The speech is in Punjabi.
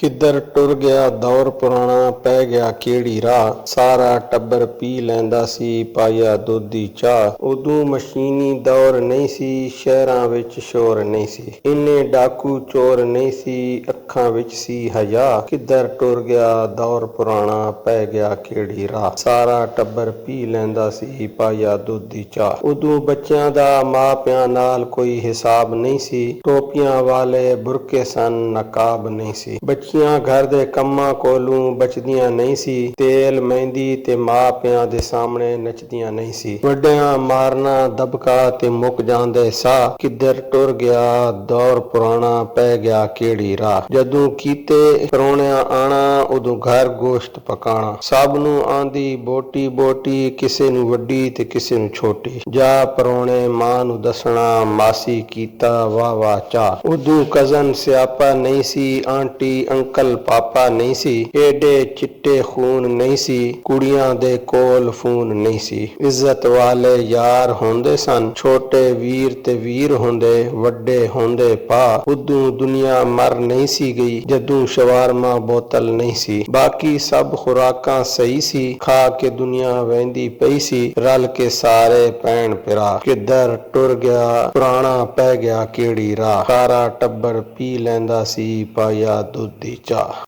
ਕਿੱਧਰ ਟੁਰ ਗਿਆ ਦੌਰ ਪੁਰਾਣਾ, ਪੈ ਗਿਆ ਕਿਹੜੀ ਰਾਹ। ਸਾਰਾ ਟੱਬਰ ਪੀ ਲੈਂਦਾ ਸੀ ਪਾਇਆ ਦੁੱਧ ਦੀ ਚਾਹ। ਉਦੋਂ ਮਸ਼ੀਨੀ ਦੌਰ ਨਹੀਂ ਸੀ, ਸ਼ਹਿਰਾਂ ਵਿੱਚ ਸ਼ੋਰ ਨਹੀਂ ਸੀ, ਇੰਨੇ ਡਾਕੂ ਚੋਰ ਨਹੀਂ ਸੀ, ਅੱਖਾਂ ਵਿੱਚ ਸੀ ਹਯਾ। ਕਿੱਧਰ ਟੁਰ ਗਿਆ ਦੌਰ ਪੁਰਾਣਾ, ਪੈ ਗਿਆ ਕਿਹੜੀ ਰਾਹ। ਸਾਰਾ ਟੱਬਰ ਪੀ ਲੈਂਦਾ ਸੀ ਪਾਇਆ ਦੁੱਧ ਦੀ ਚਾਹ। ਉਦੋਂ ਬੱਚਿਆਂ ਦਾ ਮਾਪਿਆਂ ਨਾਲ ਕੋਈ ਹਿਸਾਬ ਨਹੀਂ ਸੀ, ਟੋਪੀਆਂ ਵਾਲੇ ਬੁਰਕੇ ਸਨ, ਨਕਾਬ ਨਹੀਂ ਸੀ। ਬੱਚੀਆਂ ਘਰ ਦੇ ਕੰਮਾਂ ਕੋਲੋਂ ਬਚਦੀਆਂ ਨਹੀਂ ਸੀ, ਤੇਲ ਮਹਿੰਦੀ ਤੇ ਮਾਪਿਆਂ ਦੇ ਸਾਹਮਣੇ ਨੱਚਦੀਆਂ ਨਹੀਂ ਸੀ। ਵੱਡਿਆਂ ਮਾਰਨਾ ਦਬਕਾ ਤੇ ਮੁੱਕ ਜਾਂਦੇ ਸਾਹ। ਕਿੱਧਰ ਟੁਰ ਗਿਆ ਦੌਰ ਪੁਰਾਣਾ, ਪੈ ਗਿਆ ਕਿਹੜੀ ਰਾਹ। ਜਦੋਂ ਕੀਤੇ ਪ੍ਰਾਹੁਣਿਆਂ ਆਣਾ, ਉਦੋਂ ਘਰ ਗੋਸ਼ਤ ਪਕਾਣਾ। ਸਭ ਨੂੰ ਆਂਦੀ ਬੋਟੀ ਬੋਟੀ, ਕਿਸੇ ਨੂੰ ਵੱਡੀ ਤੇ ਕਿਸੇ ਨੂੰ ਛੋਟੀ। ਜਾ ਪ੍ਰਾਹੁਣੇ ਮਾਂ ਨੂੰ ਦੱਸਣਾ, ਮਾਸੀ ਕੀਤਾ ਵਾਹ ਵਾਹ ਚਾਹ। ਉਦੋਂ ਕਜ਼ਨ ਸਿਆਪਾ ਨਹੀਂ ਸੀ, ਆਂਟੀ ਅੰਕਲ ਪਾਪਾ ਨਹੀਂ ਸੀ, ਏਡੇ ਚਿੱਟੇ ਖੂਨ ਨਹੀਂ ਸੀ, ਕੁੜੀਆਂ ਦੇ ਕੋਲ ਫੋਨ ਨਹੀਂ ਸੀ। ਇੱਜ਼ਤ ਵਾਲੇ ਯਾਰ ਹੁੰਦੇ ਸਨ, ਛੋਟੇ ਵੀਰ ਤੇ ਵੀਰ ਹੁੰਦੇ, ਵੱਡੇ ਹੁੰਦੇ ਭਾ। ਉਦੋਂ ਦੁਨੀਆ ਮਰ ਨਹੀਂ ਸੀ ਗਈ, ਜਦੋਂ ਸ਼ਵਾਰਮਾ ਬੋਤਲ ਨਹੀਂ ਸੀ। ਬਾਕੀ ਸਭ ਖੁਰਾਕਾਂ ਸਹੀ ਸੀ, ਖਾ ਕੇ ਦੁਨੀਆ ਵਹਿੰਦੀ ਪਈ ਸੀ, ਰਲ ਕੇ ਸਾਰੇ ਭੈਣ ਭਰਾ। ਕਿੱਧਰ ਟੁਰ ਗਿਆ ਪੁਰਾਣਾ, ਪੈ ਗਿਆ ਕਿਹੜੀ ਰਾਹ। ਸਾਰਾ ਟੱਬਰ ਪੀ ਲੈਂਦਾ ਸੀ ਪਾਇਆ ਦੁੱਧ ਦੀ ਚਾਹ।